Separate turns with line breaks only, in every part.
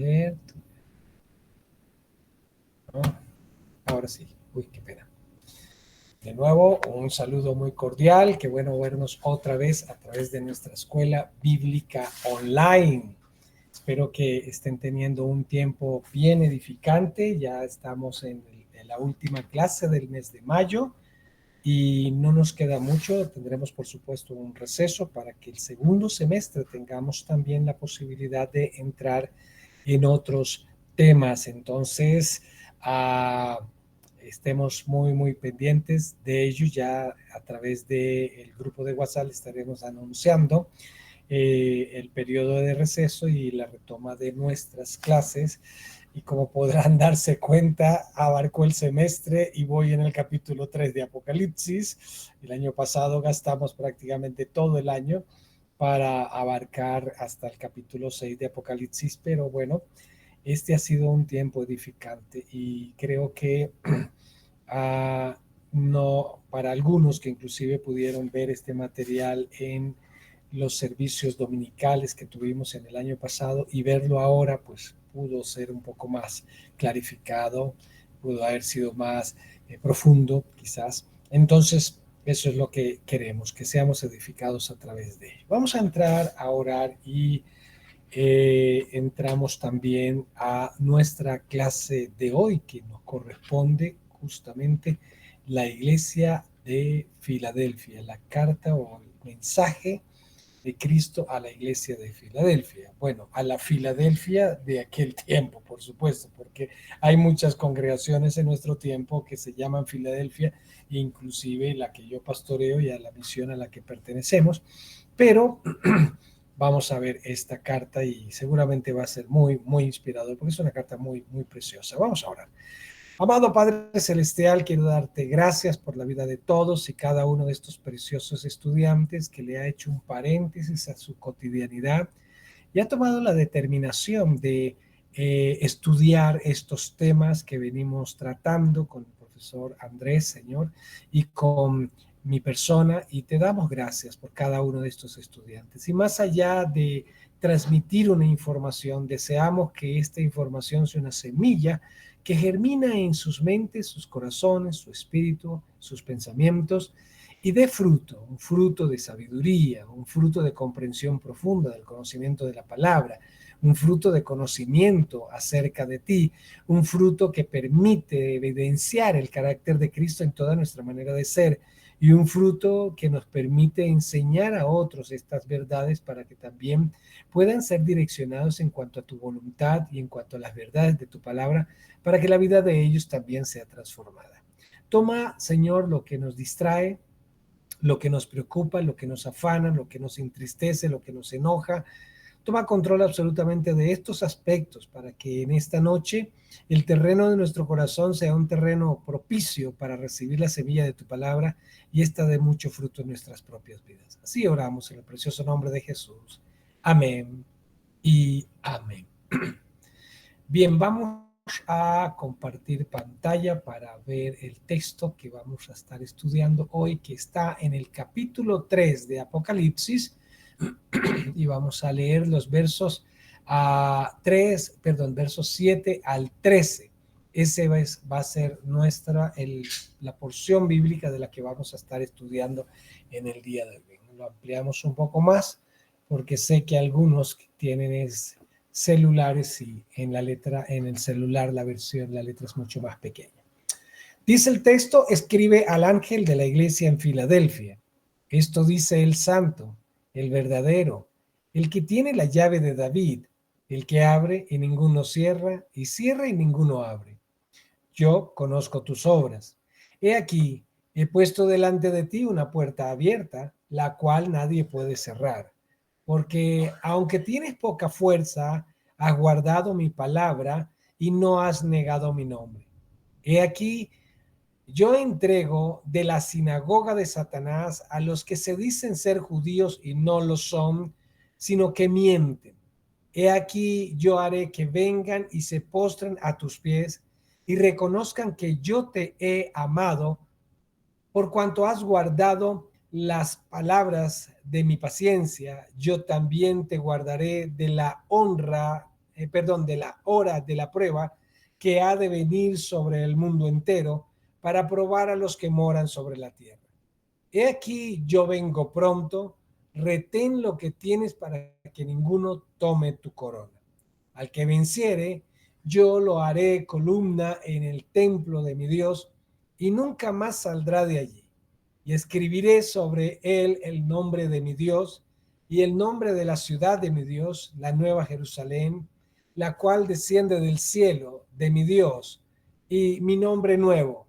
ver, ¿no? Ahora sí. Uy, qué pena. De nuevo, un saludo muy cordial. Qué bueno vernos otra vez a través de nuestra escuela bíblica online. Espero que estén teniendo un tiempo bien edificante. Ya estamos en la última clase del mes de mayo y no nos queda mucho. Tendremos, por supuesto, un receso para que el segundo semestre tengamos también la posibilidad de entrar en otros temas. Entonces, estemos muy pendientes de ello. Ya a través del grupo de WhatsApp estaremos anunciando el periodo de receso y la retoma de nuestras clases. Y como podrán darse cuenta, abarcó el semestre y voy en el capítulo 3 de Apocalipsis. El año pasado gastamos prácticamente todo el año para abarcar hasta el capítulo 6 de Apocalipsis, pero bueno, este ha sido un tiempo edificante y creo que uh, no, para algunos que inclusive pudieron ver este material en los servicios dominicales que tuvimos en el año pasado y verlo ahora, pues pudo ser un poco más clarificado, pudo haber sido más profundo quizás. Entonces, eso es lo que queremos, que seamos edificados a través de ello. Vamos a entrar a orar y entramos también a nuestra clase de hoy, que nos corresponde justamente la iglesia de Filadelfia, la carta o el mensaje de Cristo a la iglesia de Filadelfia. Bueno, a la Filadelfia de aquel tiempo, por supuesto, porque hay muchas congregaciones en nuestro tiempo que se llaman Filadelfia, inclusive la que yo pastoreo y a la misión a la que pertenecemos, pero vamos a ver esta carta y seguramente va a ser muy inspirador, porque es una carta muy preciosa. Vamos a orar. Amado Padre Celestial, quiero darte gracias por la vida de todos y cada uno de estos preciosos estudiantes que le ha hecho un paréntesis a su cotidianidad y ha tomado la determinación de estudiar estos temas que venimos tratando con el profesor Andrés, Señor, y con mi persona, y te damos gracias por cada uno de estos estudiantes. Y más allá de transmitir una información, deseamos que esta información sea una semilla que germina en sus mentes, sus corazones, su espíritu, sus pensamientos, y dé fruto, un fruto de sabiduría, un fruto de comprensión profunda del conocimiento de la palabra, un fruto de conocimiento acerca de ti, un fruto que permite evidenciar el carácter de Cristo en toda nuestra manera de ser y un fruto que nos permite enseñar a otros estas verdades para que también puedan ser direccionados en cuanto a tu voluntad y en cuanto a las verdades de tu palabra, para que la vida de ellos también sea transformada. Toma, Señor, lo que nos distrae, lo que nos preocupa, lo que nos afana, lo que nos entristece, lo que nos enoja. Toma control absolutamente de estos aspectos para que en esta noche el terreno de nuestro corazón sea un terreno propicio para recibir la semilla de tu palabra y esta dé mucho fruto en nuestras propias vidas. Así oramos en el precioso nombre de Jesús. Amén y amén. Bien, vamos a compartir pantalla para ver el texto que vamos a estar estudiando hoy, que está en el capítulo 3 de Apocalipsis, y vamos a leer los versos versos 7 al 13. Ese va a ser la porción bíblica de la que vamos a estar estudiando en el día de hoy. Lo ampliamos un poco más porque sé que algunos tienen celulares y en el celular la letra es mucho más pequeña. Dice el texto: escribe al ángel de la iglesia en Filadelfia. Esto dice el santo, el verdadero, el que tiene la llave de David, el que abre y ninguno cierra, y cierra y ninguno abre. Yo conozco tus obras. He aquí, he puesto delante de ti una puerta abierta, la cual nadie puede cerrar. Porque aunque tienes poca fuerza, has guardado mi palabra y no has negado mi nombre. He aquí, yo entrego de la sinagoga de Satanás a los que se dicen ser judíos y no lo son, sino que mienten. He aquí, yo haré que vengan y se postren a tus pies y reconozcan que yo te he amado por cuanto has guardado las palabras de mi paciencia. Yo también te guardaré de la honra de la hora de la prueba que ha de venir sobre el mundo entero para probar a los que moran sobre la tierra. He aquí yo vengo pronto, retén lo que tienes para que ninguno tome tu corona. Al que venciere, yo lo haré columna en el templo de mi Dios y nunca más saldrá de allí. Y escribiré sobre él el nombre de mi Dios y el nombre de la ciudad de mi Dios, la nueva Jerusalén, la cual desciende del cielo de mi Dios, y mi nombre nuevo.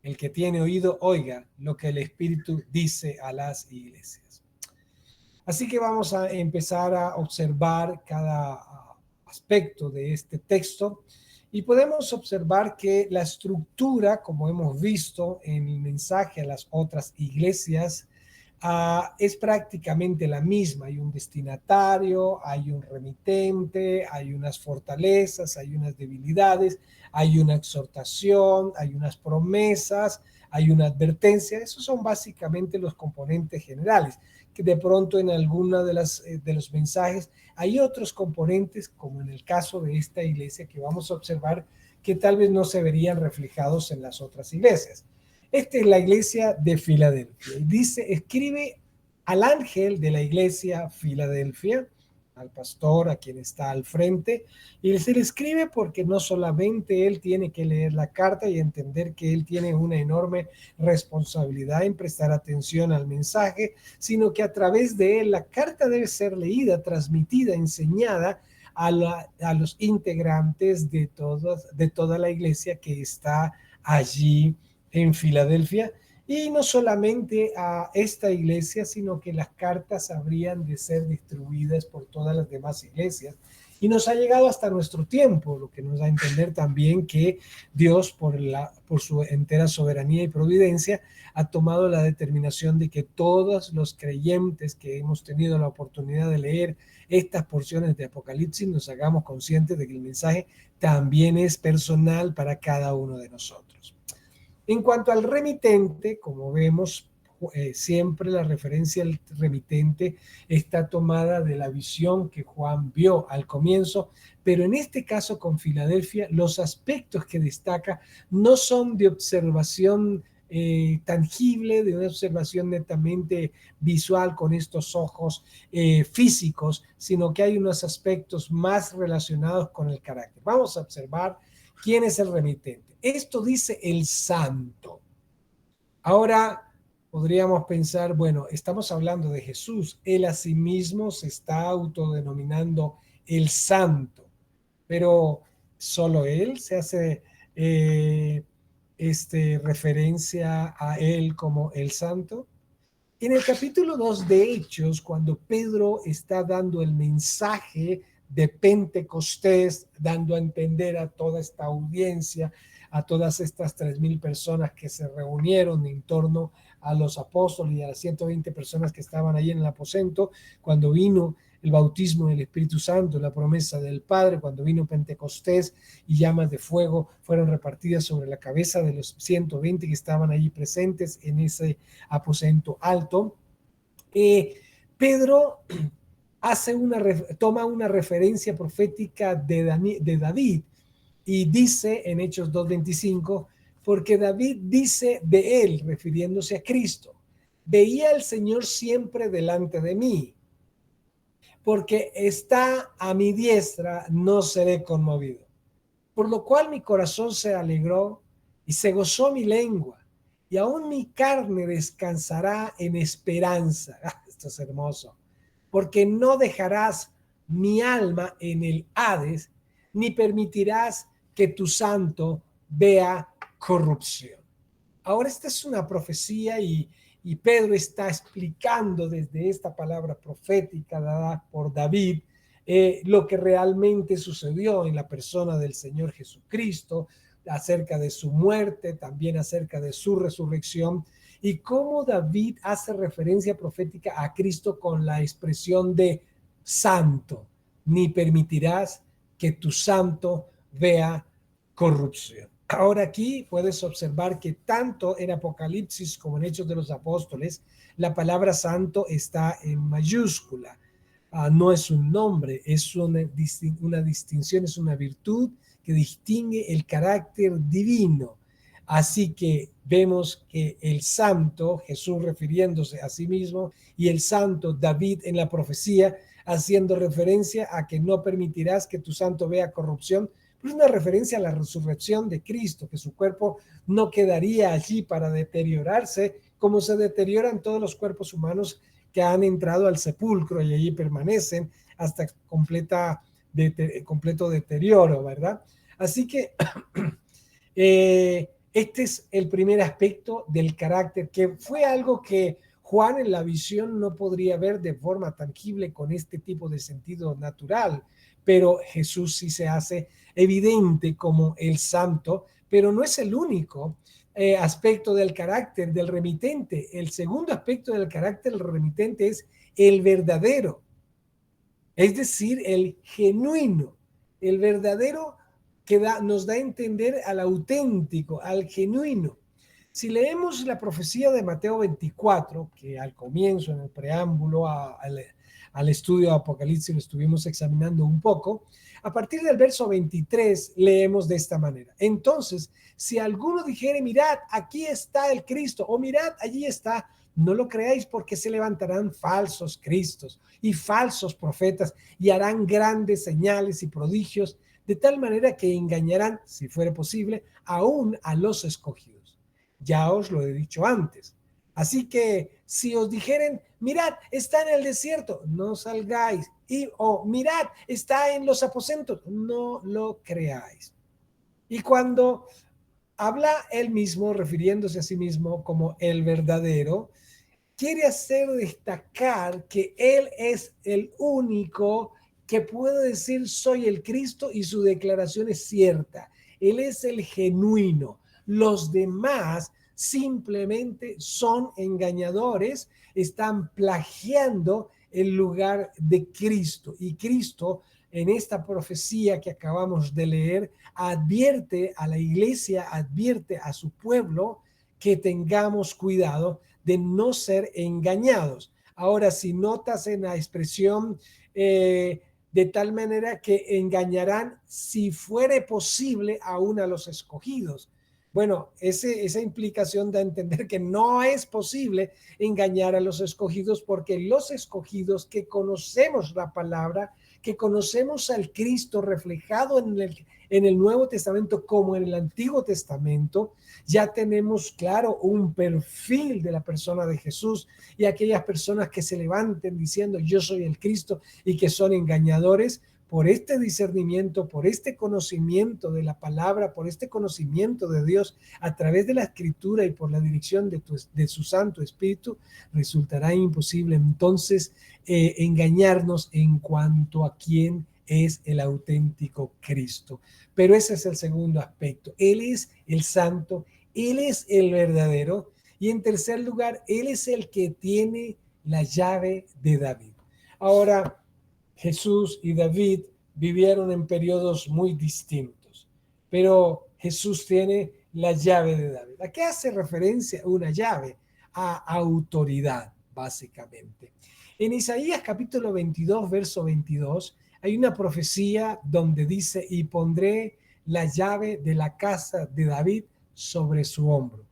El que tiene oído, oiga lo que el Espíritu dice a las iglesias. Así que vamos a empezar a observar cada aspecto de este texto y podemos observar que la estructura, como hemos visto en el mensaje a las otras iglesias, es prácticamente la misma. Hay un destinatario, hay un remitente, hay unas fortalezas, hay unas debilidades, hay una exhortación, hay unas promesas, hay una advertencia. Esos son básicamente los componentes generales, que de pronto en alguna de los mensajes hay otros componentes, como en el caso de esta iglesia que vamos a observar, que tal vez no se verían reflejados en las otras iglesias. Esta es la iglesia de Filadelfia. Dice, escribe al ángel de la iglesia Filadelfia, al pastor, a quien está al frente, y se le escribe porque no solamente él tiene que leer la carta y entender que él tiene una enorme responsabilidad en prestar atención al mensaje, sino que a través de él la carta debe ser leída, transmitida, enseñada a los integrantes de toda la iglesia que está allí en Filadelfia. Y no solamente a esta iglesia, sino que las cartas habrían de ser distribuidas por todas las demás iglesias. Y nos ha llegado hasta nuestro tiempo, lo que nos da a entender también que Dios, por su entera soberanía y providencia, ha tomado la determinación de que todos los creyentes que hemos tenido la oportunidad de leer estas porciones de Apocalipsis nos hagamos conscientes de que el mensaje también es personal para cada uno de nosotros. En cuanto al remitente, como vemos, siempre la referencia al remitente está tomada de la visión que Juan vio al comienzo, pero en este caso con Filadelfia, los aspectos que destaca no son de observación tangible, de una observación netamente visual con estos ojos físicos, sino que hay unos aspectos más relacionados con el carácter. Vamos a observar quién es el remitente. Esto dice el santo. Ahora podríamos pensar, bueno, estamos hablando de Jesús. Él a sí mismo se está autodenominando el santo, pero solo él se hace referencia a él como el santo. En el capítulo 2 de Hechos, cuando Pedro está dando el mensaje de Pentecostés, dando a entender a toda esta audiencia, a todas estas 3,000 personas que se reunieron en torno a los apóstoles y a las 120 personas que estaban ahí en el aposento, cuando vino el bautismo del Espíritu Santo, la promesa del Padre, cuando vino Pentecostés y llamas de fuego fueron repartidas sobre la cabeza de los 120 que estaban allí presentes en ese aposento alto. Pedro toma una referencia profética de David y dice en Hechos 2:25, porque David dice de él, refiriéndose a Cristo, veía al Señor siempre delante de mí, porque está a mi diestra, no seré conmovido. Por lo cual mi corazón se alegró y se gozó mi lengua, y aún mi carne descansará en esperanza. Esto es hermoso. Porque no dejarás mi alma en el Hades, ni permitirás que tu santo vea corrupción. Ahora esta es una profecía y Pedro está explicando desde esta palabra profética dada por David lo que realmente sucedió en la persona del Señor Jesucristo, acerca de su muerte, también acerca de su resurrección, y cómo David hace referencia profética a Cristo con la expresión de santo, ni permitirás que tu santo vea corrupción. Ahora aquí puedes observar que tanto en Apocalipsis como en Hechos de los Apóstoles, la palabra santo está en mayúscula. no es un nombre, es una distinción, es una virtud que distingue el carácter divino. Así que vemos que el santo, Jesús refiriéndose a sí mismo, y el santo David en la profecía, haciendo referencia a que no permitirás que tu santo vea corrupción, pues una referencia a la resurrección de Cristo, que su cuerpo no quedaría allí para deteriorarse como se deterioran todos los cuerpos humanos que han entrado al sepulcro y allí permanecen hasta completo deterioro, ¿verdad? Así que este es el primer aspecto del carácter, que fue algo que Juan en la visión no podría ver de forma tangible con este tipo de sentido natural, pero Jesús sí se hace evidente como el santo, pero no es el único aspecto del carácter del remitente. El segundo aspecto del carácter del remitente es el verdadero, es decir, el genuino, el verdadero que nos da a entender al auténtico, al genuino. Si leemos la profecía de Mateo 24, que al comienzo, en el preámbulo al estudio de Apocalipsis lo estuvimos examinando un poco, a partir del verso 23 leemos de esta manera. Entonces, si alguno dijere, mirad, aquí está el Cristo, o mirad, allí está, no lo creáis, porque se levantarán falsos cristos y falsos profetas y harán grandes señales y prodigios, de tal manera que engañarán, si fuere posible, aún a los escogidos. Ya os lo he dicho antes. Así que si os dijeren, mirad, está en el desierto, no salgáis. O mirad, está en los aposentos, no lo creáis. Y cuando habla él mismo, refiriéndose a sí mismo como el verdadero, quiere hacer destacar que él es el único que puede decir soy el Cristo y su declaración es cierta. Él es el genuino. Los demás simplemente son engañadores, están plagiando el lugar de Cristo. Y Cristo, en esta profecía que acabamos de leer, advierte a la iglesia, advierte a su pueblo que tengamos cuidado de no ser engañados. Ahora, si notas en la expresión de tal manera que engañarán, si fuere posible, aún a los escogidos. Bueno, esa implicación da a entender que no es posible engañar a los escogidos, porque los escogidos que conocemos la palabra, que conocemos al Cristo reflejado en el Nuevo Testamento como en el Antiguo Testamento, ya tenemos claro un perfil de la persona de Jesús, y aquellas personas que se levanten diciendo yo soy el Cristo y que son engañadores, por este discernimiento, por este conocimiento de la palabra, por este conocimiento de Dios a través de la escritura y por la dirección de su Santo Espíritu, resultará imposible entonces engañarnos en cuanto a quién es el auténtico Cristo. Pero ese es el segundo aspecto. Él es el santo, Él es el verdadero, y en tercer lugar, Él es el que tiene la llave de David. Ahora, Jesús y David vivieron en periodos muy distintos, pero Jesús tiene la llave de David. ¿A qué hace referencia una llave? A autoridad, básicamente. En Isaías capítulo 22, verso 22, hay una profecía donde dice, y pondré la llave de la casa de David sobre su hombro,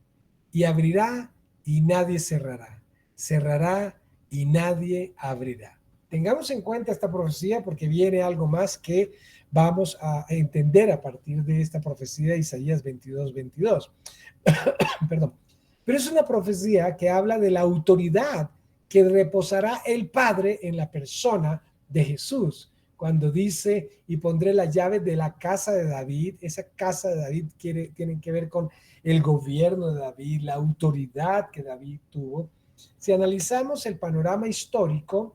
y abrirá y nadie cerrará, cerrará y nadie abrirá. Tengamos en cuenta esta profecía porque viene algo más que vamos a entender a partir de esta profecía de Isaías 22, 22. Perdón. Pero es una profecía que habla de la autoridad que reposará el Padre en la persona de Jesús. Cuando dice, y pondré la llave de la casa de David, esa casa de David tiene que ver con el gobierno de David, la autoridad que David tuvo. Si analizamos el panorama histórico,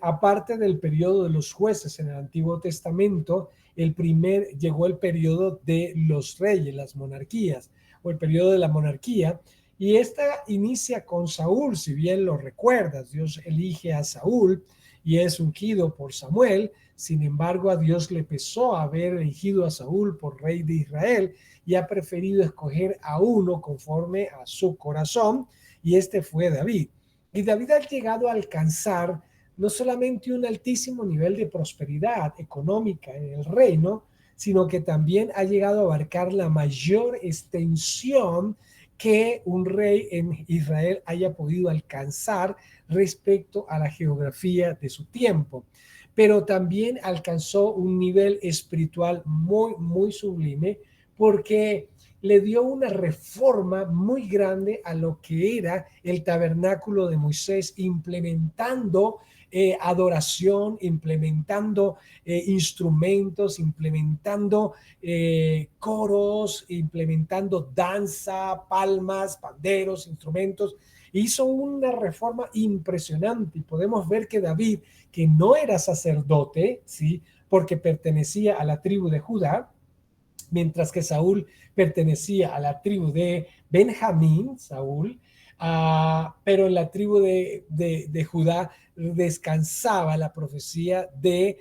aparte del periodo de los jueces en el Antiguo Testamento, llegó el periodo de los reyes, las monarquías, o el periodo de la monarquía, y esta inicia con Saúl, si bien lo recuerdas, Dios elige a Saúl y es ungido por Samuel. Sin embargo, a Dios le pesó haber elegido a Saúl por rey de Israel y ha preferido escoger a uno conforme a su corazón, y este fue David. Y David ha llegado a alcanzar no solamente un altísimo nivel de prosperidad económica en el reino, sino que también ha llegado a abarcar la mayor extensión que un rey en Israel haya podido alcanzar respecto a la geografía de su tiempo. Pero también alcanzó un nivel espiritual muy, muy sublime porque le dio una reforma muy grande a lo que era el tabernáculo de Moisés, implementando adoración, implementando instrumentos, implementando coros, implementando danza, palmas, panderos, instrumentos. Hizo una reforma impresionante y podemos ver que David, que no era sacerdote, ¿sí? Porque pertenecía a la tribu de Judá, mientras que Saúl pertenecía a la tribu de Benjamín, Saúl, pero en la tribu de Judá descansaba la profecía de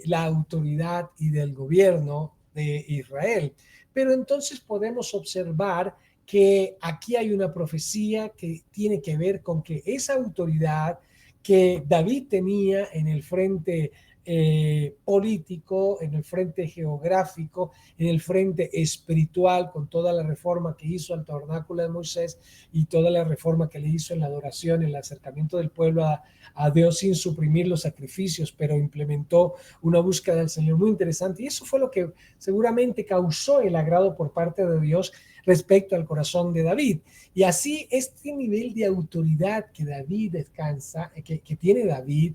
la autoridad y del gobierno de Israel. Pero entonces podemos observar que aquí hay una profecía que tiene que ver con que esa autoridad que David tenía en el frente político, en el frente geográfico, en el frente espiritual, con toda la reforma que hizo al tabernáculo de Moisés y toda la reforma que le hizo en la adoración, en el acercamiento del pueblo a Dios sin suprimir los sacrificios, pero implementó una búsqueda del Señor muy interesante. Y eso fue lo que seguramente causó el agrado por parte de Dios respecto al corazón de David. Y así este nivel de autoridad que David descansa, que tiene David,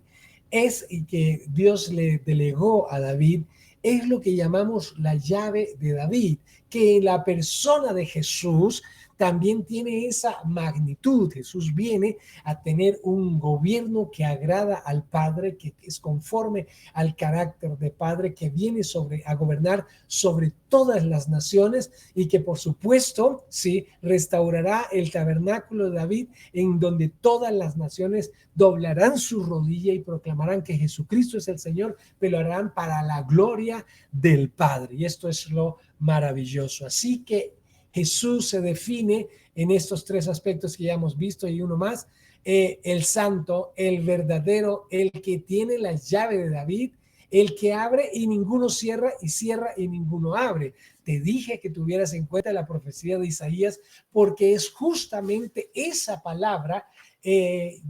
es y que Dios le delegó a David, es lo que llamamos la llave de David, que en la persona de Jesús también tiene esa magnitud. Jesús viene a tener un gobierno que agrada al Padre, que es conforme al carácter de Padre, que viene a gobernar sobre todas las naciones y que por supuesto, sí, restaurará el tabernáculo de David en donde todas las naciones doblarán su rodilla y proclamarán que Jesucristo es el Señor, pero lo harán para la gloria del Padre. Y esto es lo maravilloso. Así que Jesús se define en estos tres aspectos que ya hemos visto y uno más, el santo, el verdadero, el que tiene la llave de David, el que abre y ninguno cierra y cierra y ninguno abre. Te dije que tuvieras en cuenta la profecía de Isaías porque es justamente esa palabra.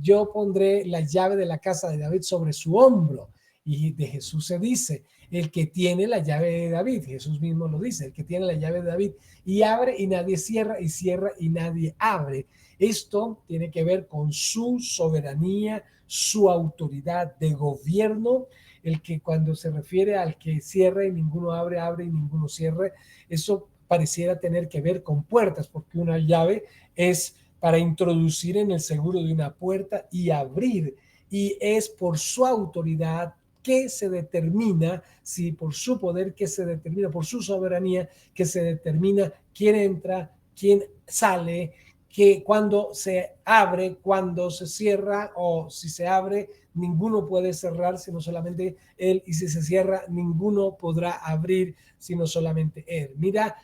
Yo pondré la llave de la casa de David sobre su hombro. Y de Jesús se dice, el que tiene la llave de David, Jesús mismo lo dice, el que tiene la llave de David y abre y nadie cierra y cierra y nadie abre. Esto tiene que ver con su soberanía, su autoridad de gobierno, el que cuando se refiere al que cierra y ninguno abre, abre y ninguno cierre, eso pareciera tener que ver con puertas, porque una llave es para introducir en el seguro de una puerta y abrir, y es por su autoridad que se determina, si por su poder que se determina, por su soberanía que se determina quién entra, quién sale, que cuando se abre, cuando se cierra, o si se abre, ninguno puede cerrar sino solamente él, y si se cierra, ninguno podrá abrir sino solamente él. Mira,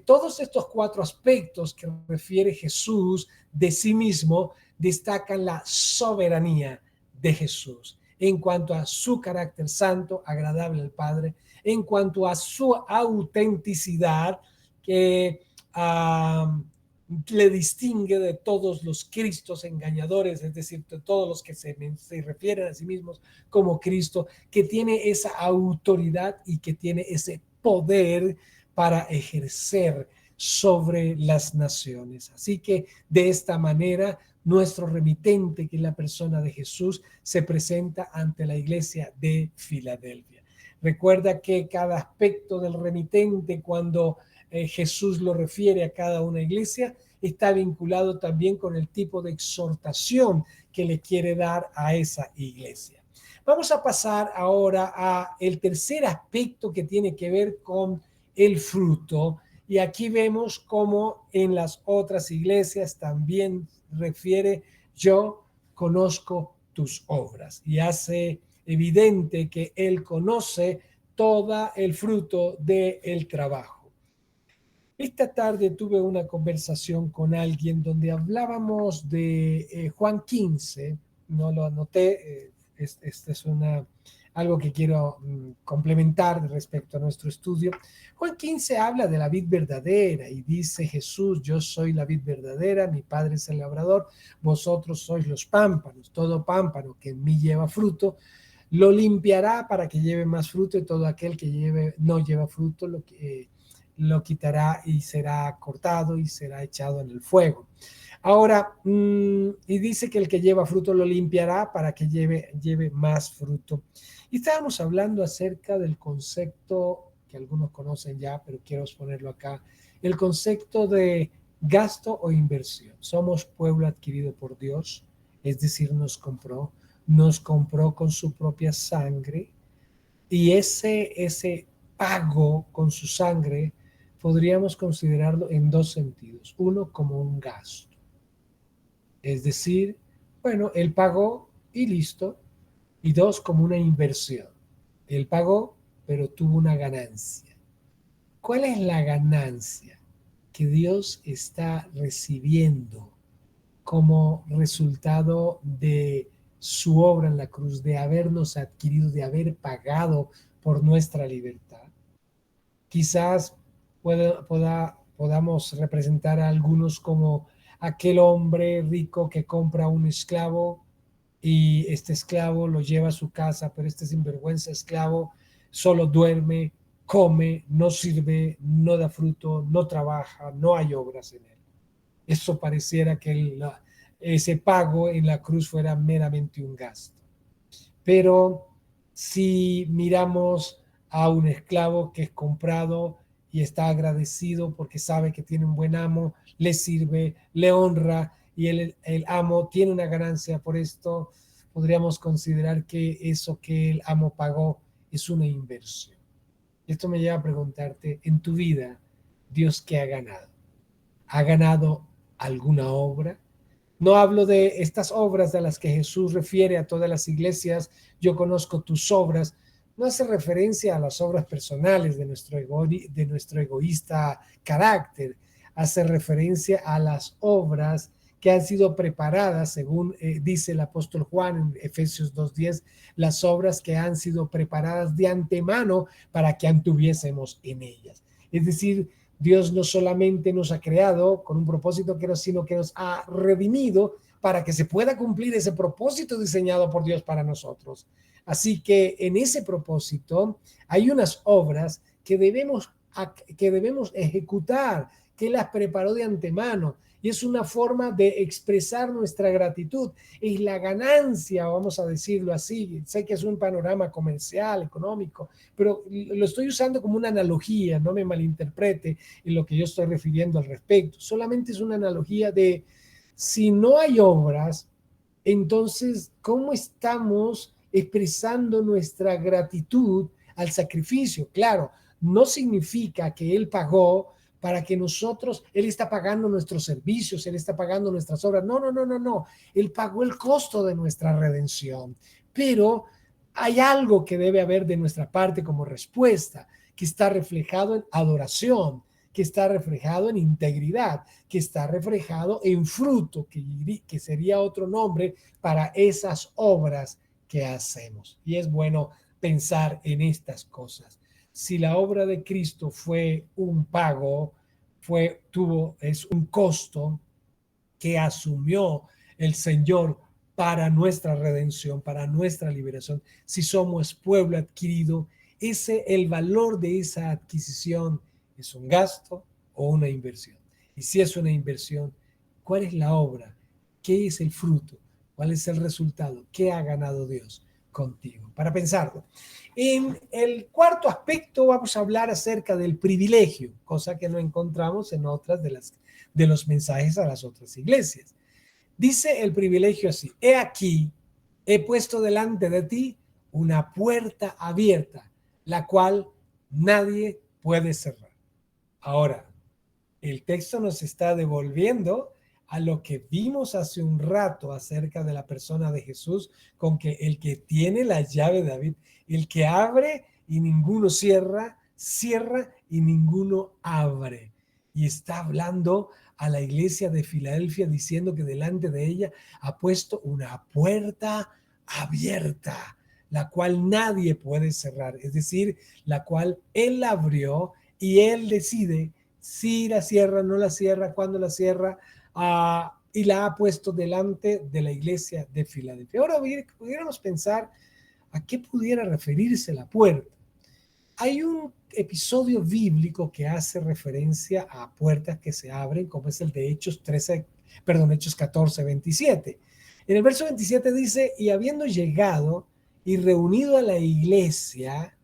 todos estos cuatro aspectos que refiere Jesús de sí mismo destacan la soberanía de Jesús en cuanto a su carácter santo, agradable al Padre, en cuanto a su autenticidad que le distingue de todos los Cristos engañadores, es decir, de todos los que se refieren a sí mismos como Cristo, que tiene esa autoridad y que tiene ese poder para ejercer sobre las naciones. Así que de esta manera nuestro remitente, que es la persona de Jesús, se presenta ante la iglesia de Filadelfia. Recuerda que cada aspecto del remitente, cuando Jesús lo refiere a cada una iglesia, está vinculado también con el tipo de exhortación que le quiere dar a esa iglesia. Vamos a pasar ahora a el tercer aspecto que tiene que ver con el fruto. Y aquí vemos cómo en las otras iglesias también refiere: yo conozco tus obras, y hace evidente que él conoce todo el fruto del trabajo. Esta tarde tuve una conversación con alguien donde hablábamos de Juan 15 no lo anoté. Este es algo que quiero complementar respecto a nuestro estudio. Juan 15 habla de la vid verdadera y dice Jesús: yo soy la vid verdadera, mi Padre es el labrador, vosotros sois los pámpanos. Todo pámpano que en mí lleva fruto, lo limpiará para que lleve más fruto, y todo aquel que no lleva fruto, lo quitará y será cortado y será echado en el fuego. Ahora, y dice que el que lleva fruto lo limpiará para que lleve más fruto. Y estábamos hablando acerca del concepto que algunos conocen ya, pero quiero exponerlo acá, el concepto de gasto o inversión. Somos pueblo adquirido por Dios, es decir, nos compró con su propia sangre, y ese pago con su sangre podríamos considerarlo en dos sentidos. Uno, como un gasto. Es decir, bueno, él pagó y listo. Y dos, como una inversión. Él pagó, pero tuvo una ganancia. ¿Cuál es la ganancia que Dios está recibiendo como resultado de su obra en la cruz, de habernos adquirido, de haber pagado por nuestra libertad? Quizás podamos representar a algunos como aquel hombre rico que compra un esclavo, y este esclavo lo lleva a su casa, pero este sinvergüenza esclavo solo duerme, come, no sirve, no da fruto, no trabaja, no hay obras en él. Eso pareciera que ese pago en la cruz fuera meramente un gasto. Pero si miramos a un esclavo que es comprado y está agradecido porque sabe que tiene un buen amo, le sirve, le honra, y el amo tiene una ganancia por esto, podríamos considerar que eso que el amo pagó es una inversión. Esto me lleva a preguntarte, en tu vida, ¿Dios qué ha ganado? ¿Ha ganado alguna obra? No hablo de estas obras de las que Jesús refiere a todas las iglesias: yo conozco tus obras. No hace referencia a las obras personales de nuestro egoísta carácter. Hace referencia a las obras que han sido preparadas, según dice el apóstol Juan en Efesios 2:10, las obras que han sido preparadas de antemano para que anduviésemos en ellas. Es decir, Dios no solamente nos ha creado con un propósito, sino que nos ha redimido para que se pueda cumplir ese propósito diseñado por Dios para nosotros. Así que en ese propósito hay unas obras que debemos ejecutar, que las preparó de antemano. Y es una forma de expresar nuestra gratitud. Es la ganancia, vamos a decirlo así. Sé que es un panorama comercial, económico, pero lo estoy usando como una analogía, no me malinterprete en lo que yo estoy refiriendo al respecto. Solamente es una analogía de, si no hay obras, entonces, ¿cómo estamos expresando nuestra gratitud al sacrificio? Claro, no significa que Él pagó para que nosotros, Él está pagando nuestros servicios, Él está pagando nuestras obras. No, no, no, no, no. Él pagó el costo de nuestra redención. Pero hay algo que debe haber de nuestra parte como respuesta, que está reflejado en adoración, que está reflejado en integridad, que está reflejado en fruto, que sería otro nombre para esas obras que hacemos. Y es bueno pensar en estas cosas. Si la obra de Cristo fue un pago, es un costo que asumió el Señor para nuestra redención, para nuestra liberación. Si somos pueblo adquirido, el valor de esa adquisición es un gasto o una inversión. Y si es una inversión, ¿cuál es la obra? ¿Qué es el fruto? ¿Cuál es el resultado? ¿Qué ha ganado Dios contigo? Para pensarlo. En el cuarto aspecto vamos a hablar acerca del privilegio, cosa que no encontramos en otras de los mensajes a las otras iglesias. Dice el privilegio así: he aquí, he puesto delante de ti una puerta abierta, la cual nadie puede cerrar. Ahora, el texto nos está devolviendo a lo que vimos hace un rato acerca de la persona de Jesús, con que el que tiene la llave de David, el que abre y ninguno cierra, cierra y ninguno abre. y está hablando a la iglesia de Filadelfia diciendo que delante de ella ha puesto una puerta abierta, la cual nadie puede cerrar, es decir, la cual él abrió y él decide si la cierra, no la cierra, cuándo la cierra, y la ha puesto delante de la iglesia de Filadelfia. Ahora pudiéramos pensar a qué pudiera referirse la puerta. Hay un episodio bíblico que hace referencia a puertas que se abren, como es el de Hechos 14, 27. En el verso 27 dice, y habiendo llegado y reunido a la iglesia,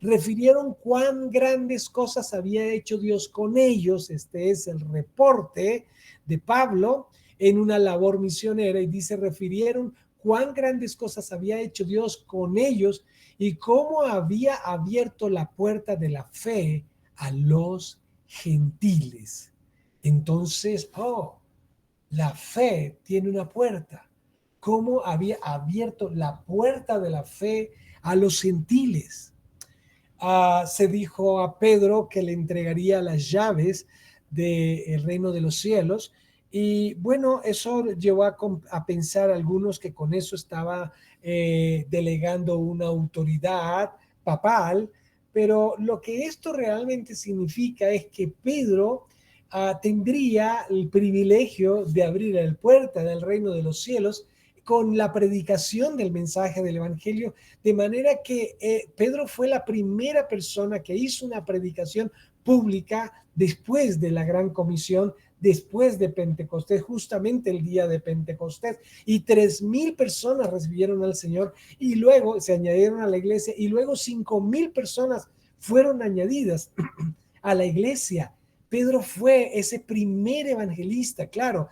refirieron cuán grandes cosas había hecho Dios con ellos. Este es el reporte de Pablo en una labor misionera y dice, refirieron cuán grandes cosas había hecho Dios con ellos y cómo había abierto la puerta de la fe a los gentiles. Entonces, la fe tiene una puerta. ¿Cómo había abierto la puerta de la fe a los gentiles? Se dijo a Pedro que le entregaría las llaves del reino de los cielos. Y bueno, eso llevó a pensar a algunos que con eso estaba delegando una autoridad papal, pero lo que esto realmente significa es que Pedro tendría el privilegio de abrir la puerta del reino de los cielos con la predicación del mensaje del evangelio, de manera que Pedro fue la primera persona que hizo una predicación pública después de la gran comisión, después de Pentecostés, justamente el día de Pentecostés, y 3,000 personas recibieron al Señor y luego se añadieron a la iglesia y luego 5,000 personas fueron añadidas a la iglesia. Pedro fue ese primer evangelista, claro.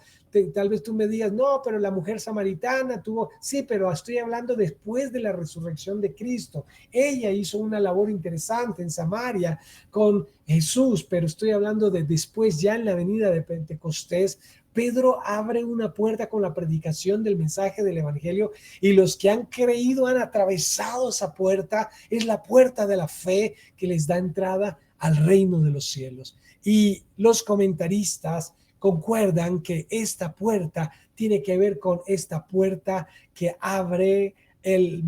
Tal vez tú me digas, no, pero la mujer samaritana tuvo, sí, pero estoy hablando después de la resurrección de Cristo. Ella hizo una labor interesante en Samaria con Jesús, pero estoy hablando de después, ya en la venida de Pentecostés. Pedro abre una puerta con la predicación del mensaje del evangelio y los que han creído han atravesado esa puerta. Es la puerta de la fe que les da entrada al reino de los cielos. Y los comentaristas concuerdan que esta puerta tiene que ver con esta puerta que abre el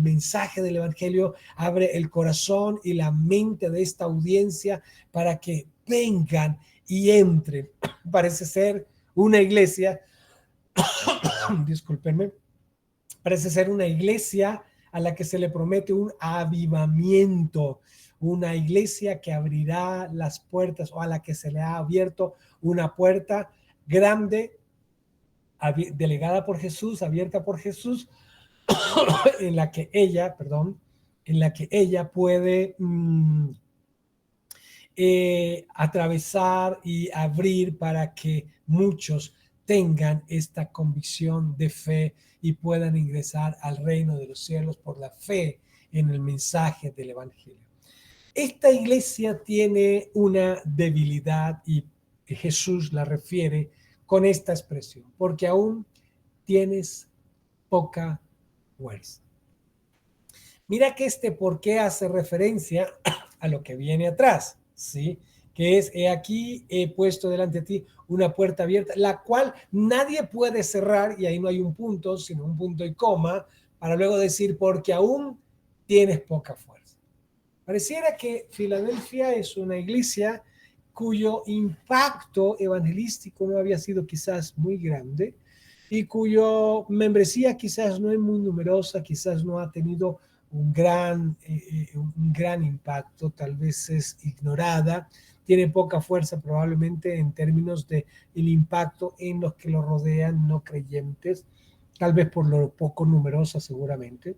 mensaje del evangelio, abre el corazón y la mente de esta audiencia para que vengan y entren. Parece ser una iglesia, discúlpenme, parece ser una iglesia a la que se le promete un avivamiento, una iglesia que abrirá las puertas o a la que se le ha abierto una puerta grande, delegada por Jesús, abierta por Jesús, en la que ella, puede atravesar y abrir para que muchos tengan esta convicción de fe y puedan ingresar al reino de los cielos por la fe en el mensaje del evangelio. Esta iglesia tiene una debilidad y Jesús la refiere con esta expresión, porque aún tienes poca fuerza. Mira que este por qué hace referencia a lo que viene atrás, ¿sí? Que es, he aquí, he puesto delante de ti una puerta abierta, la cual nadie puede cerrar, y ahí no hay un punto, sino un punto y coma, para luego decir, porque aún tienes poca fuerza. Pareciera que Filadelfia es una iglesia cuyo impacto evangelístico no había sido quizás muy grande y cuyo membresía quizás no es muy numerosa, quizás no ha tenido un gran impacto, tal vez es ignorada, tiene poca fuerza probablemente en términos de el impacto en los que lo rodean no creyentes, tal vez por lo poco numerosa seguramente.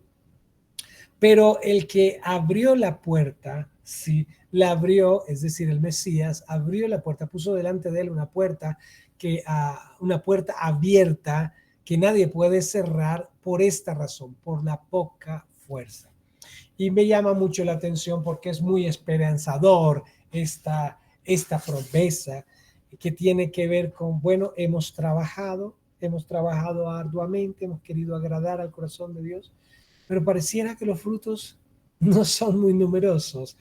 Pero el que abrió la puerta, sí, la abrió, es decir, el Mesías abrió la puerta, puso delante de él una puerta abierta que nadie puede cerrar por esta razón, por la poca fuerza. Y me llama mucho la atención porque es muy esperanzador esta promesa que tiene que ver con, bueno, hemos trabajado arduamente, hemos querido agradar al corazón de Dios, pero pareciera que los frutos no son muy numerosos.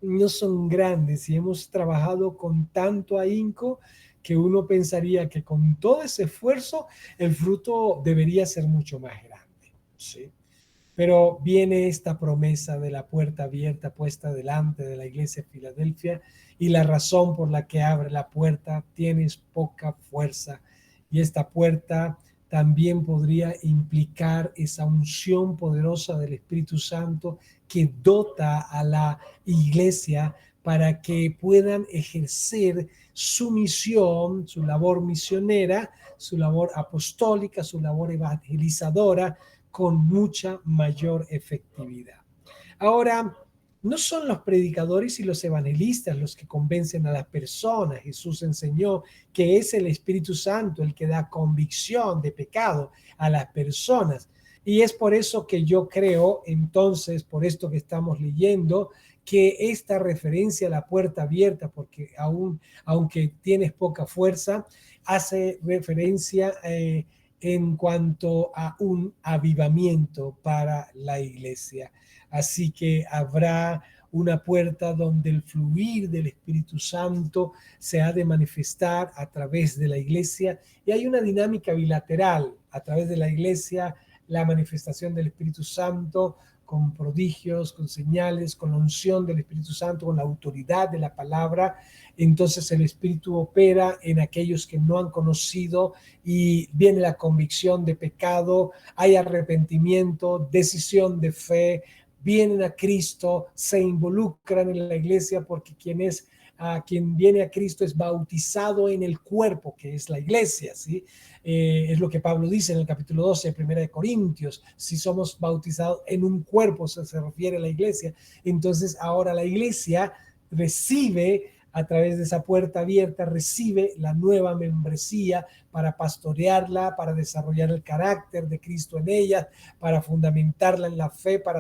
no son grandes y hemos trabajado con tanto ahínco que uno pensaría que con todo ese esfuerzo el fruto debería ser mucho más grande, ¿sí? Pero viene esta promesa de la puerta abierta puesta delante de la iglesia de Filadelfia y la razón por la que abre la puerta: tienes poca fuerza. Y esta puerta también podría implicar esa unción poderosa del Espíritu Santo que dota a la iglesia para que puedan ejercer su misión, su labor misionera, su labor apostólica, su labor evangelizadora con mucha mayor efectividad. Ahora, no son los predicadores y los evangelistas los que convencen a las personas. Jesús enseñó que es el Espíritu Santo el que da convicción de pecado a las personas. Y es por eso que yo creo, entonces, por esto que estamos leyendo, que esta referencia a la puerta abierta, porque aunque tienes poca fuerza, hace referencia en cuanto a un avivamiento para la iglesia. Así que habrá una puerta donde el fluir del Espíritu Santo se ha de manifestar a través de la iglesia, y hay una dinámica bilateral a través de la iglesia, la manifestación del Espíritu Santo con prodigios, con señales, con la unción del Espíritu Santo, con la autoridad de la palabra. Entonces el Espíritu opera en aquellos que no han conocido y viene la convicción de pecado, hay arrepentimiento, decisión de fe, vienen a Cristo, se involucran en la iglesia, porque quien viene a Cristo es bautizado en el cuerpo, que es la iglesia, ¿sí? Es lo que Pablo dice en el capítulo 12 de 1 de Corintios: si somos bautizados en un cuerpo, se refiere a la iglesia. Entonces ahora la iglesia recibe, a través de esa puerta abierta, recibe la nueva membresía para pastorearla, para desarrollar el carácter de Cristo en ella, para fundamentarla en la fe, para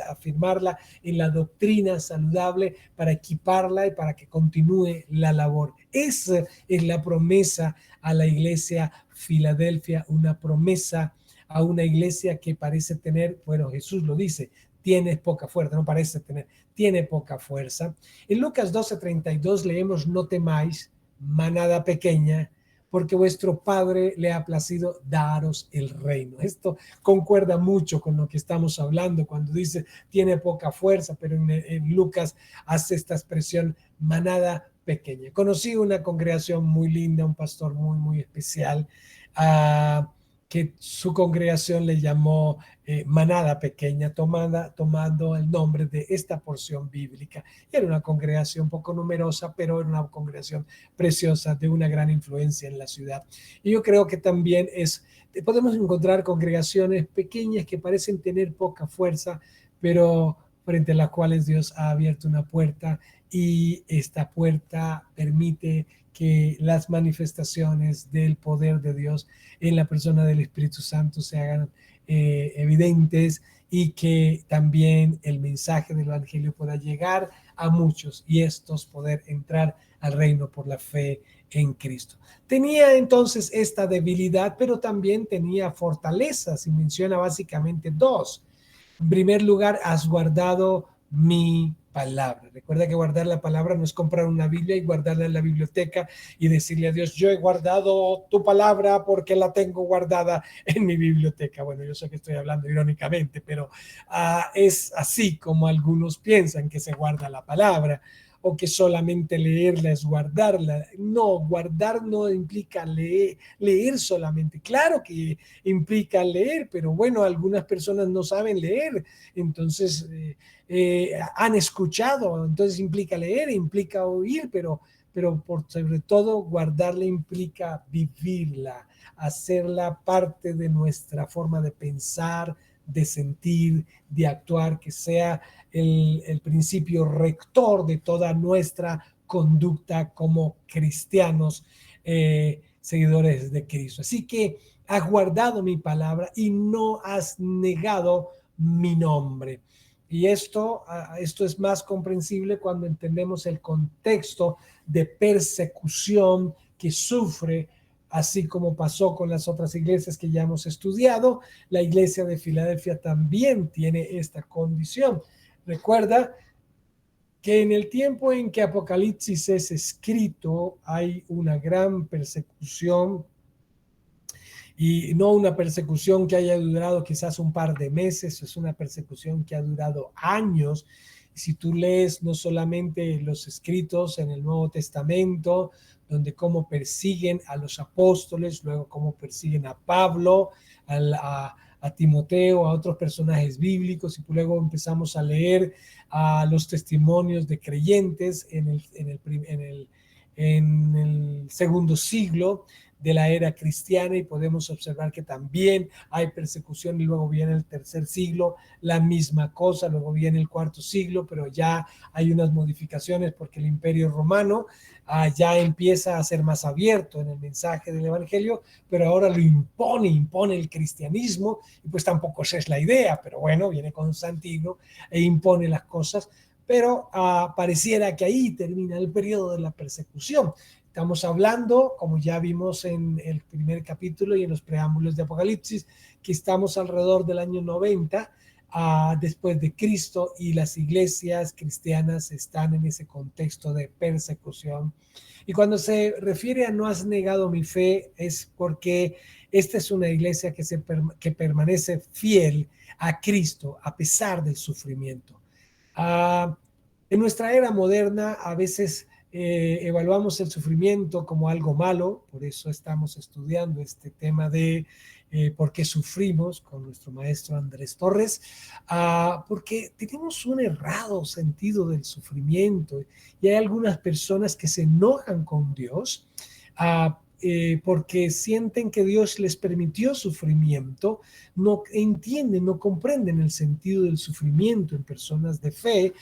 afirmarla en la doctrina saludable, para equiparla y para que continúe la labor. Esa es la promesa a la iglesia Filadelfia, una promesa a una iglesia que parece tener, bueno, Jesús lo dice, tienes poca fuerza, no parece tener, tiene poca fuerza. En Lucas 12:32 leemos: no temáis, manada pequeña, porque vuestro Padre le ha placido daros el reino. Esto concuerda mucho con lo que estamos hablando cuando dice tiene poca fuerza, pero en Lucas hace esta expresión manada pequeña. Conocí una congregación muy linda, un pastor muy, muy especial, que su congregación le llamó manada pequeña, tomando el nombre de esta porción bíblica. Era una congregación poco numerosa, pero era una congregación preciosa, de una gran influencia en la ciudad. Y yo creo que también podemos encontrar congregaciones pequeñas que parecen tener poca fuerza, pero frente a las cuales Dios ha abierto una puerta, y esta puerta permite que las manifestaciones del poder de Dios en la persona del Espíritu Santo se hagan evidentes, y que también el mensaje del Evangelio pueda llegar a muchos y estos poder entrar al reino por la fe en Cristo. Tenía entonces esta debilidad, pero también tenía fortalezas, y menciona básicamente dos. En primer lugar, has guardado mi palabra. Recuerda que guardar la palabra no es comprar una Biblia y guardarla en la biblioteca y decirle a Dios: yo he guardado tu palabra porque la tengo guardada en mi biblioteca. Bueno, yo sé que estoy hablando irónicamente, pero es así como algunos piensan que se guarda la palabra, o que solamente leerla es guardarla. No, guardar no implica leer solamente. Claro que implica leer, pero bueno, algunas personas no saben leer, entonces han escuchado, entonces implica leer, implica oír, pero sobre todo guardarla implica vivirla, hacerla parte de nuestra forma de pensar, de sentir, de actuar, que sea el principio rector de toda nuestra conducta como cristianos, seguidores de Cristo. Así que has guardado mi palabra y no has negado mi nombre. Y esto es más comprensible cuando entendemos el contexto de persecución que sufre, así como pasó con las otras iglesias que ya hemos estudiado. La iglesia de Filadelfia también tiene esta condición. Recuerda que en el tiempo en que Apocalipsis es escrito hay una gran persecución, y no una persecución que haya durado quizás un par de meses, es una persecución que ha durado años. Si tú lees no solamente los escritos en el Nuevo Testamento, donde cómo persiguen a los apóstoles, luego cómo persiguen a Pablo, a Timoteo, a otros personajes bíblicos, y luego empezamos a leer a los testimonios de creyentes en el segundo siglo de la era cristiana, y podemos observar que también hay persecución, y luego viene el tercer siglo, la misma cosa, luego viene el cuarto siglo, pero ya hay unas modificaciones porque el Imperio Romano ya empieza a ser más abierto en el mensaje del Evangelio, pero ahora lo impone el cristianismo, y pues tampoco esa es la idea, pero bueno, viene Constantino e impone las cosas, pero pareciera que ahí termina el periodo de la persecución. Estamos hablando, como ya vimos en el primer capítulo y en los preámbulos de Apocalipsis, que estamos alrededor del año 90 después de Cristo, y las iglesias cristianas están en ese contexto de persecución. Y cuando se refiere a no has negado mi fe, es porque esta es una iglesia que permanece fiel a Cristo a pesar del sufrimiento. En nuestra era moderna a veces evaluamos el sufrimiento como algo malo, por eso estamos estudiando este tema de por qué sufrimos con nuestro maestro Andrés Torres, porque tenemos un errado sentido del sufrimiento, y hay algunas personas que se enojan con Dios porque sienten que Dios les permitió sufrimiento, no entienden, no comprenden el sentido del sufrimiento en personas de fe.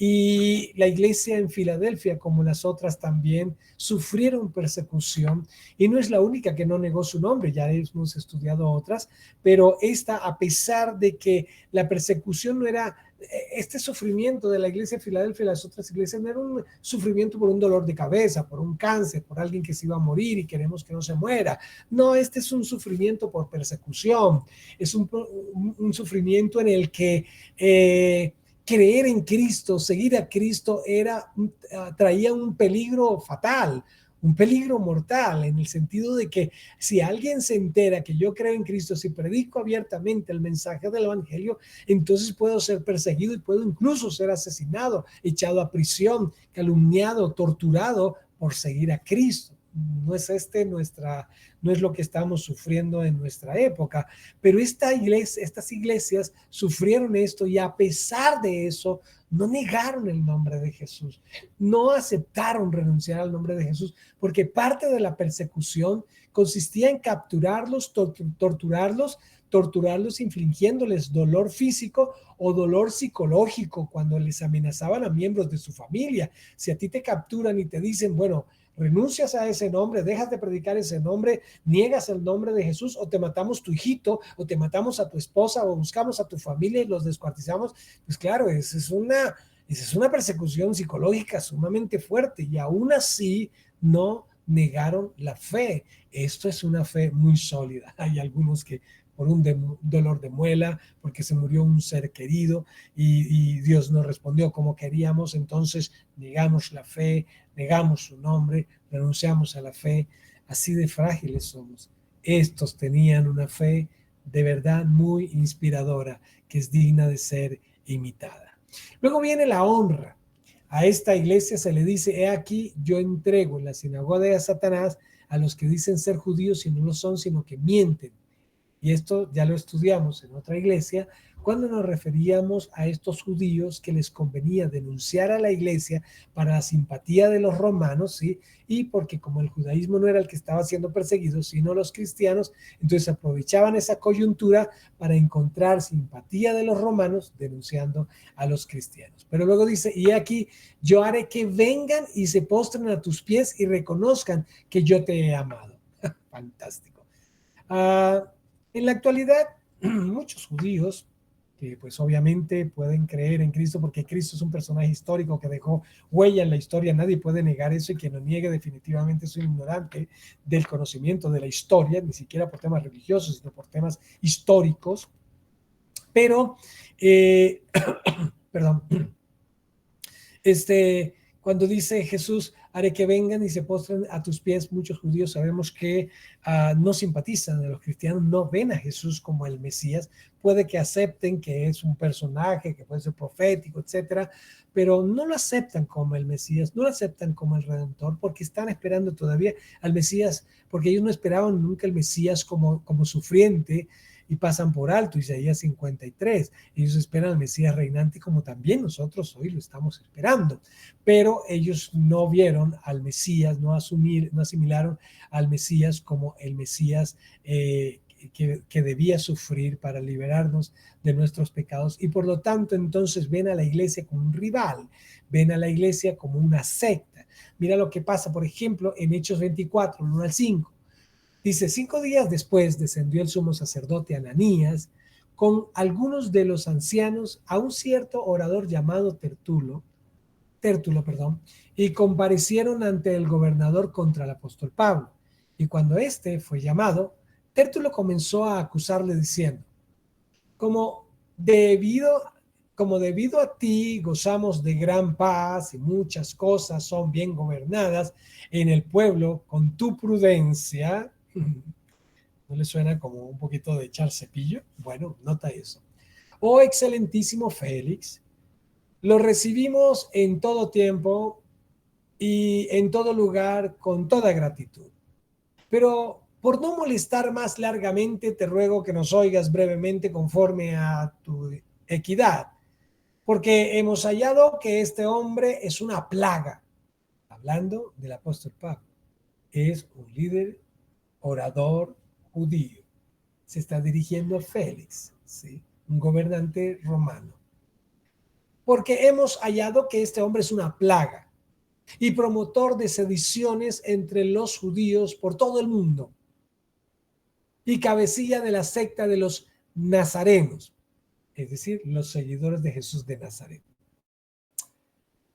Y la iglesia en Filadelfia, como las otras también, sufrieron persecución, y no es la única que no negó su nombre, ya hemos estudiado otras, pero esta, a pesar de que la persecución no era, este sufrimiento de la iglesia de Filadelfia y las otras iglesias no era un sufrimiento por un dolor de cabeza, por un cáncer, por alguien que se iba a morir y queremos que no se muera. No, este es un sufrimiento por persecución, es un sufrimiento en el que creer en Cristo, seguir a Cristo traía un peligro fatal, un peligro mortal, en el sentido de que si alguien se entera que yo creo en Cristo, si predico abiertamente el mensaje del Evangelio, entonces puedo ser perseguido y puedo incluso ser asesinado, echado a prisión, calumniado, torturado por seguir a Cristo. No es no es lo que estamos sufriendo en nuestra época, pero estas iglesias sufrieron esto, y a pesar de eso no negaron el nombre de Jesús, no aceptaron renunciar al nombre de Jesús, porque parte de la persecución consistía en capturarlos, torturarlos infligiéndoles dolor físico o dolor psicológico cuando les amenazaban a miembros de su familia. Si a ti te capturan y te dicen, bueno, renuncias a ese nombre, dejas de predicar ese nombre, niegas el nombre de Jesús, o te matamos tu hijito, o te matamos a tu esposa, o buscamos a tu familia y los descuartizamos, pues claro, esa es una persecución psicológica sumamente fuerte, y aún así no negaron la fe. Esto es una fe muy sólida. Hay algunos que por un dolor de muela, porque se murió un ser querido y Dios no respondió como queríamos, entonces negamos la fe, negamos su nombre, renunciamos a la fe. Así de frágiles somos. Estos tenían una fe de verdad muy inspiradora, que es digna de ser imitada. Luego viene la honra. A esta iglesia se le dice, he aquí, yo entrego en la sinagoga de Satanás a los que dicen ser judíos y no lo son, sino que mienten. Y esto ya lo estudiamos en otra iglesia, cuando nos referíamos a estos judíos que les convenía denunciar a la iglesia para la simpatía de los romanos, ¿sí? Y porque como el judaísmo no era el que estaba siendo perseguido, sino los cristianos, entonces aprovechaban esa coyuntura para encontrar simpatía de los romanos denunciando a los cristianos. Pero luego dice, y aquí yo haré que vengan y se postren a tus pies y reconozcan que yo te he amado. Fantástico. En la actualidad, muchos judíos que pues obviamente pueden creer en Cristo porque Cristo es un personaje histórico que dejó huella en la historia, nadie puede negar eso, y quien lo niegue definitivamente es un ignorante del conocimiento de la historia, ni siquiera por temas religiosos, sino por temas históricos. Pero, perdón, Cuando dice Jesús, haré que vengan y se postren a tus pies, muchos judíos sabemos que no simpatizan, los cristianos no ven a Jesús como el Mesías, puede que acepten que es un personaje, que puede ser profético, etcétera, pero no lo aceptan como el Mesías, no lo aceptan como el Redentor, porque están esperando todavía al Mesías, porque ellos no esperaban nunca el Mesías como sufriente, y pasan por alto Isaías 53. Ellos esperan al Mesías reinante como también nosotros hoy lo estamos esperando, pero ellos no vieron al Mesías, no asimilaron al Mesías como el Mesías que debía sufrir para liberarnos de nuestros pecados, y por lo tanto entonces ven a la iglesia como un rival, ven a la iglesia como una secta. Mira lo que pasa, por ejemplo, en Hechos 24, 1 al 5. Dice, 5 días después descendió el sumo sacerdote Ananías con algunos de los ancianos a un cierto orador llamado Tértulo, y comparecieron ante el gobernador contra el apóstol Pablo. Y cuando éste fue llamado, Tértulo comenzó a acusarle diciendo, como debido, como debido a ti gozamos de gran paz y muchas cosas son bien gobernadas en el pueblo con tu prudencia. ¿No le suena como un poquito de echar cepillo? Bueno, nota eso. Oh, excelentísimo Félix, lo recibimos en todo tiempo y en todo lugar con toda gratitud. Pero por no molestar más largamente, te ruego que nos oigas brevemente conforme a tu equidad, porque hemos hallado que este hombre es una plaga. Hablando del apóstol Pablo, es un líder orador judío. Se está dirigiendo a Félix, ¿sí? Un gobernante romano. Porque hemos hallado que este hombre es una plaga y promotor de sediciones entre los judíos por todo el mundo y cabecilla de la secta de los nazarenos, es decir, los seguidores de Jesús de Nazaret.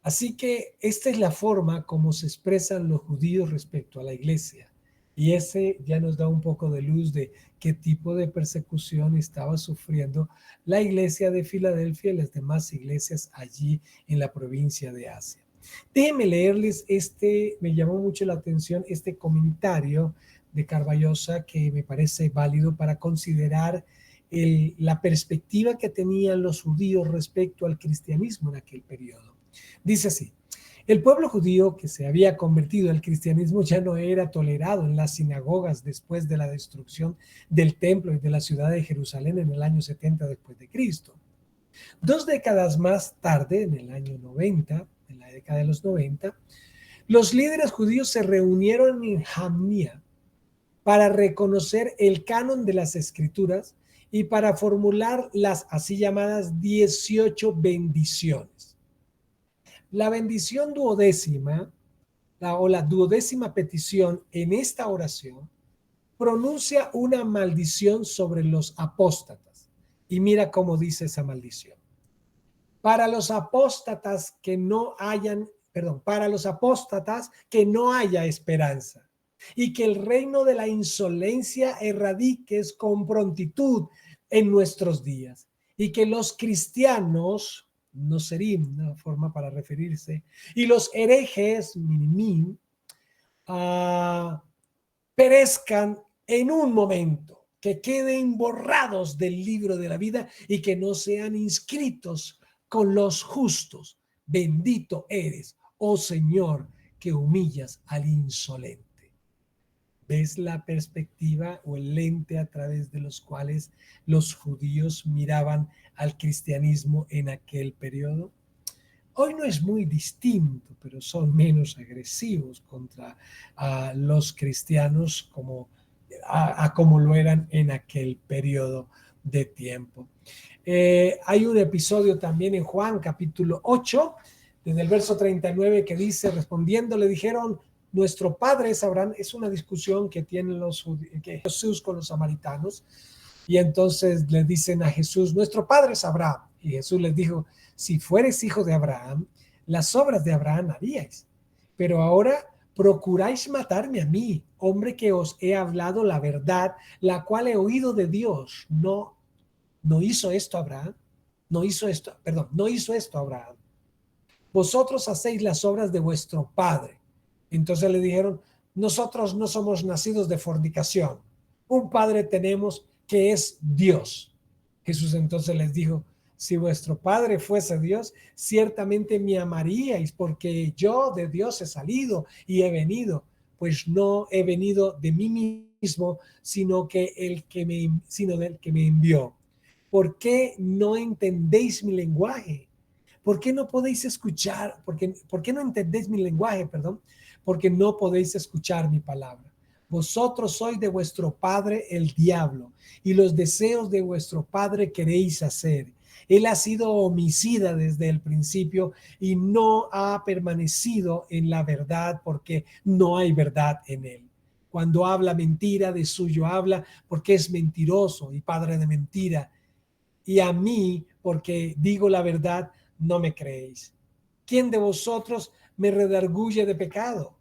Así que esta es la forma como se expresan los judíos respecto a la iglesia. Y ese ya nos da un poco de luz de qué tipo de persecución estaba sufriendo la iglesia de Filadelfia y las demás iglesias allí en la provincia de Asia. Déjenme leerles me llamó mucho la atención este comentario de Carballosa que me parece válido para considerar la perspectiva que tenían los judíos respecto al cristianismo en aquel periodo. Dice así, el pueblo judío que se había convertido al cristianismo ya no era tolerado en las sinagogas después de la destrucción del templo y de la ciudad de Jerusalén en el año 70 después de Cristo. 2 décadas más tarde, en el año 90, en la década de los 90, los líderes judíos se reunieron en Jamnia para reconocer el canon de las escrituras y para formular las así llamadas 18 bendiciones. La bendición duodécima, la duodécima petición en esta oración, pronuncia una maldición sobre los apóstatas. Y mira cómo dice esa maldición. Para los apóstatas para los apóstatas que no haya esperanza, y que el reino de la insolencia erradiques con prontitud en nuestros días, y que los cristianos, no sería una forma para referirse, y los herejes, minimín, perezcan en un momento, que queden borrados del libro de la vida y que no sean inscritos con los justos. Bendito eres, oh Señor, que humillas al insolente. ¿Ves la perspectiva o el lente a través de los cuales los judíos miraban al cristianismo en aquel periodo? Hoy no es muy distinto, pero son menos agresivos contra los cristianos como lo eran en aquel periodo de tiempo. Hay un episodio también en Juan capítulo 8, desde el verso 39, que dice, respondiendo le dijeron, nuestro padre es Abraham. Es una discusión que tienen Jesús con los samaritanos, y entonces le dicen a Jesús, nuestro padre es Abraham. Y Jesús les dijo, si fueres hijo de Abraham, las obras de Abraham haríais. Pero ahora procuráis matarme a mí, hombre que os he hablado la verdad, la cual he oído de Dios. No hizo esto Abraham. No hizo esto Abraham. vosotros hacéis las obras de vuestro padre. Entonces le dijeron, nosotros no somos nacidos de fornicación. Un padre tenemos que es Dios. Jesús entonces les dijo, si vuestro padre fuese Dios, ciertamente me amaríais, porque yo de Dios he salido y he venido, pues no he venido de mí mismo, sino del que me envió. ¿Por qué no entendéis mi lenguaje? ¿Por qué no podéis escuchar? ¿Por qué no entendéis mi lenguaje? Perdón. Porque no podéis escuchar mi palabra. Vosotros sois de vuestro padre el diablo, y los deseos de vuestro padre queréis hacer. Él ha sido homicida desde el principio y no ha permanecido en la verdad porque no hay verdad en él. Cuando habla mentira, de suyo habla porque es mentiroso y padre de mentira. Y a mí, porque digo la verdad, no me creéis. ¿Quién de vosotros me redarguye de pecado?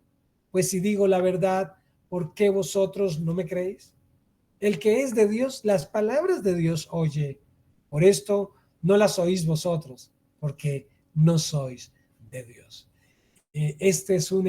Pues si digo la verdad, ¿por qué vosotros no me creéis? El que es de Dios, las palabras de Dios oye. Por esto no las oís vosotros, porque no sois de Dios. Este es un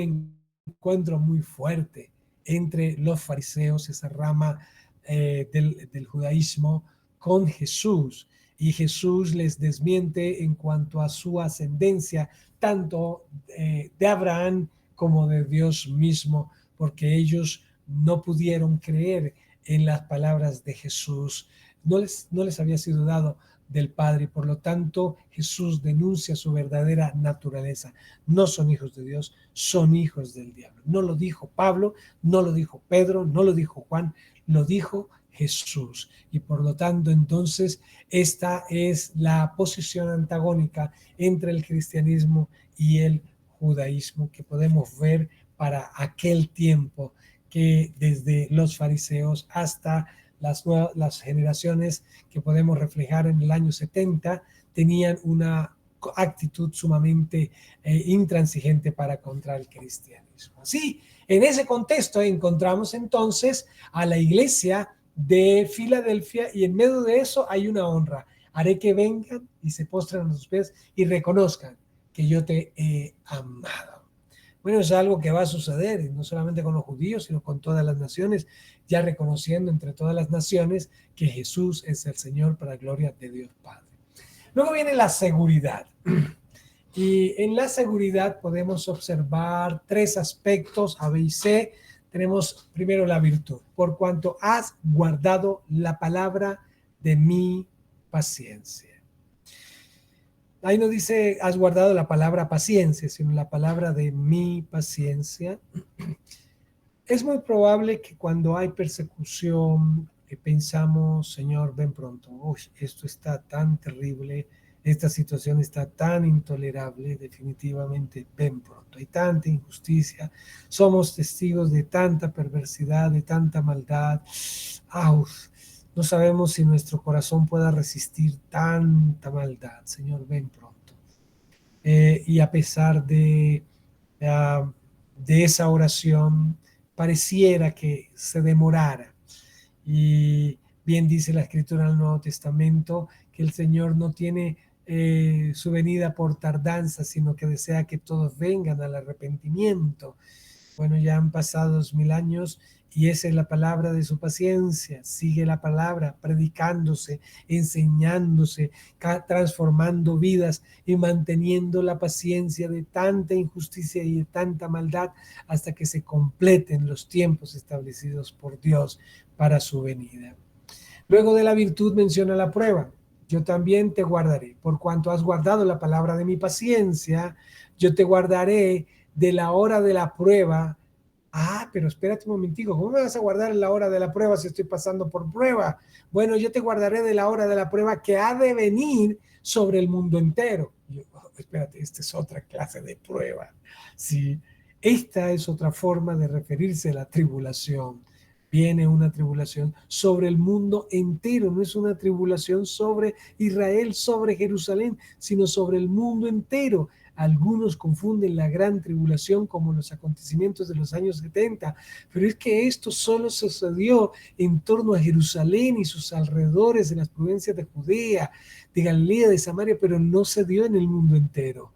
encuentro muy fuerte entre los fariseos, esa rama del judaísmo, con Jesús. Y Jesús les desmiente en cuanto a su ascendencia, tanto de Abraham como de Dios mismo, porque ellos no pudieron creer en las palabras de Jesús. No les había sido dado del Padre, y por lo tanto Jesús denuncia su verdadera naturaleza. No son hijos de Dios, son hijos del diablo. No lo dijo Pablo, no lo dijo Pedro, no lo dijo Juan, lo dijo Jesús. Y por lo tanto, entonces, esta es la posición antagónica entre el cristianismo y el judaísmo que podemos ver para aquel tiempo, que desde los fariseos hasta las generaciones que podemos reflejar en el año 70 tenían una actitud sumamente intransigente para contra el cristianismo. Así, en ese contexto encontramos entonces a la iglesia de Filadelfia, y en medio de eso hay una honra. Haré que vengan y se postren a sus pies y reconozcan que yo te he amado. Bueno, es algo que va a suceder, no solamente con los judíos, sino con todas las naciones, ya reconociendo entre todas las naciones que Jesús es el Señor para la gloria de Dios Padre. Luego viene la seguridad. Y en la seguridad podemos observar tres aspectos, A, B y C. Tenemos primero la virtud. Por cuanto has guardado la palabra de mi paciencia. Ahí no dice has guardado la palabra paciencia, sino la palabra de mi paciencia. Es muy probable que cuando hay persecución pensamos, Señor, ven pronto. Uy, esto está tan terrible, esta situación está tan intolerable, definitivamente ven pronto. Hay tanta injusticia, somos testigos de tanta perversidad, de tanta maldad. No sabemos si nuestro corazón pueda resistir tanta maldad. Señor, ven pronto. Y a pesar de esa oración, pareciera que se demorara. Y bien dice la Escritura del Nuevo Testamento que el Señor no tiene su venida por tardanza, sino que desea que todos vengan al arrepentimiento. Bueno, ya han pasado 2000 años y esa es la palabra de su paciencia. Sigue la palabra predicándose, enseñándose, transformando vidas y manteniendo la paciencia de tanta injusticia y de tanta maldad hasta que se completen los tiempos establecidos por Dios para su venida. Luego de la virtud menciona la prueba. Yo también te guardaré. Por cuanto has guardado la palabra de mi paciencia, yo te guardaré de la hora de la prueba. Pero espérate un momentico, ¿cómo me vas a guardar en la hora de la prueba si estoy pasando por prueba? Bueno, yo te guardaré de la hora de la prueba que ha de venir sobre el mundo entero. Espérate, esta es otra clase de prueba. Sí, esta es otra forma de referirse a la tribulación. Viene una tribulación sobre el mundo entero, no es una tribulación sobre Israel, sobre Jerusalén, sino sobre el mundo entero. Algunos confunden la gran tribulación como los acontecimientos de los años 70, pero es que esto solo sucedió en torno a Jerusalén y sus alrededores, en las provincias de Judea, de Galilea, de Samaria, pero no se dio en el mundo entero.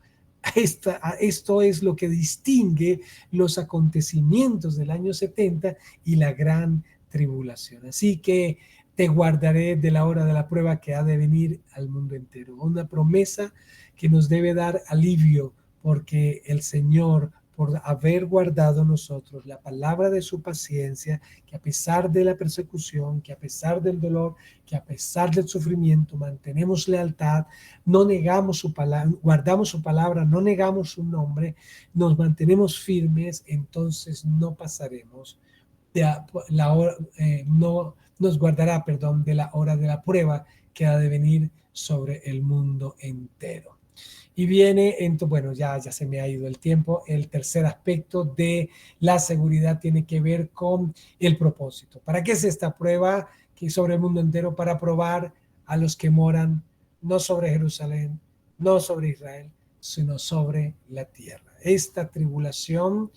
Esto es lo que distingue los acontecimientos del año 70 y la gran tribulación. Así que te guardaré de la hora de la prueba que ha de venir al mundo entero. Una promesa que nos debe dar alivio porque el Señor, por haber guardado nosotros la palabra de su paciencia, que a pesar de la persecución, que a pesar del dolor, que a pesar del sufrimiento, mantenemos lealtad, no negamos su palabra, guardamos su palabra, no negamos su nombre, nos mantenemos firmes, entonces no pasaremos de la hora, no nos guardará, perdón, de la hora de la prueba que ha de venir sobre el mundo entero. Y viene, bueno, ya se me ha ido el tiempo. El tercer aspecto de la seguridad tiene que ver con el propósito. ¿Para qué es esta prueba que sobre el mundo entero? Para probar a los que moran no sobre Jerusalén, no sobre Israel, sino sobre la tierra. Esta tribulación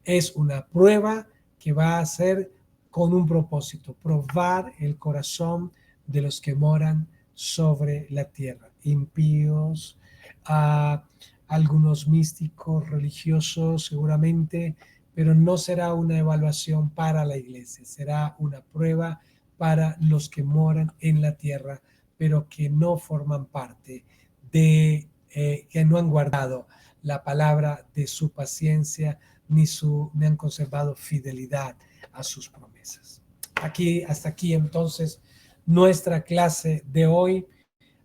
es una prueba que va a ser con un propósito, probar el corazón de los que moran sobre la tierra, impíos, a algunos místicos religiosos seguramente, pero no será una evaluación para la iglesia, será una prueba para los que moran en la tierra, pero que no forman parte que no han guardado la palabra de su paciencia, ni han conservado fidelidad a sus promesas. Hasta aquí entonces nuestra clase de hoy.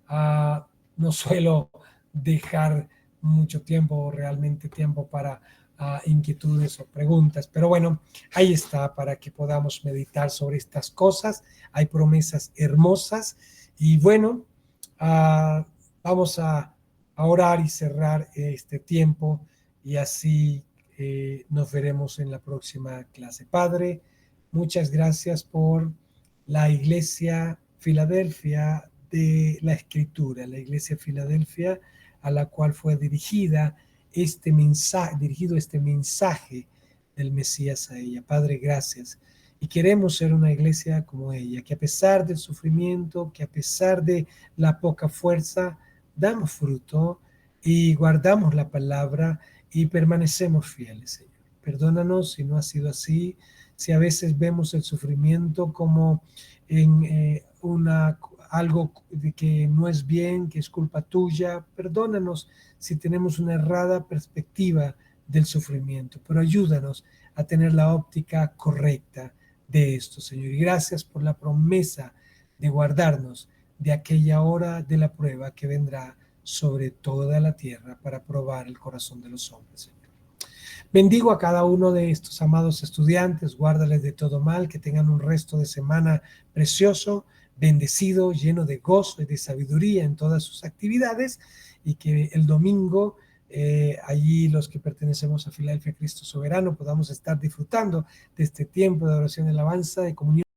No suelo dejar mucho tiempo, realmente tiempo para inquietudes o preguntas, pero bueno, ahí está para que podamos meditar sobre estas cosas. Hay promesas hermosas y bueno, vamos a orar y cerrar este tiempo y así nos veremos en la próxima clase. Padre, muchas gracias por la Iglesia Filadelfia de la Escritura, la Iglesia Filadelfia a la cual fue dirigido este mensaje del Mesías a ella. Padre, gracias. Y queremos ser una iglesia como ella, que a pesar del sufrimiento, que a pesar de la poca fuerza, damos fruto y guardamos la palabra y permanecemos fieles, Señor. Perdónanos si no ha sido así, si a veces vemos el sufrimiento como en algo de que no es bien, que es culpa tuya. Perdónanos si tenemos una errada perspectiva del sufrimiento, pero ayúdanos a tener la óptica correcta de esto, Señor. Y gracias por la promesa de guardarnos de aquella hora de la prueba que vendrá sobre toda la tierra para probar el corazón de los hombres, Señor. Bendigo a cada uno de estos amados estudiantes, guárdales de todo mal, que tengan un resto de semana precioso, bendecido, lleno de gozo y de sabiduría en todas sus actividades, y que el domingo allí los que pertenecemos a Filadelfia Cristo Soberano podamos estar disfrutando de este tiempo de oración y alabanza, de comunión